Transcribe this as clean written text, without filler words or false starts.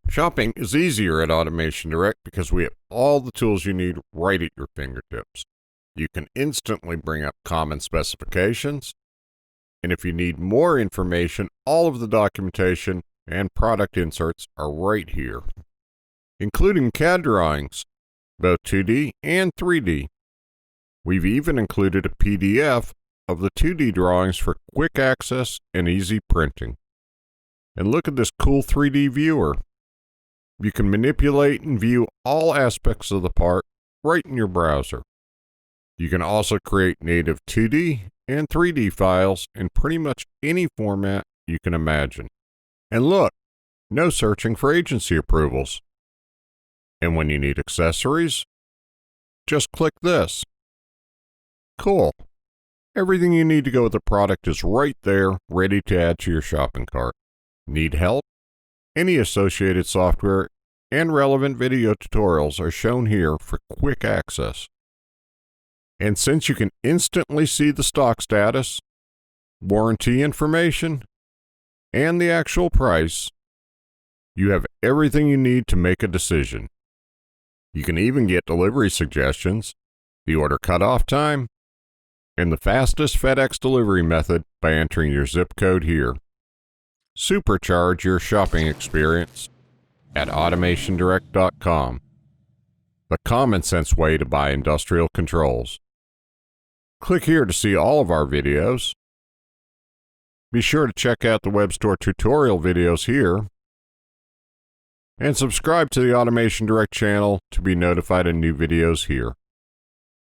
Shopping is easier at Automation Direct because we have all the tools you need right at your fingertips. You can instantly bring up common specifications, and if you need more information, all of the documentation and product inserts are right here, including CAD drawings, both 2D and 3D. We've even included a PDF of the 2D drawings for quick access and easy printing. And look at this cool 3D viewer. You can manipulate and view all aspects of the part right in your browser. You can also create native 2D and 3D files in pretty much any format you can imagine. And look, no searching for agency approvals. And when you need accessories, just click this. Cool. Everything you need to go with the product is right there, ready to add to your shopping cart. Need help? Any associated software and relevant video tutorials are shown here for quick access. And since you can instantly see the stock status, warranty information, and the actual price, you have everything you need to make a decision. You can even get delivery suggestions, the order cutoff time, and the fastest FedEx delivery method by entering your zip code here. Supercharge your shopping experience at AutomationDirect.com, the common sense way to buy industrial controls. Click here to see all of our videos. Be sure to check out the web store tutorial videos here, and subscribe to the Automation Direct channel to be notified of new videos here.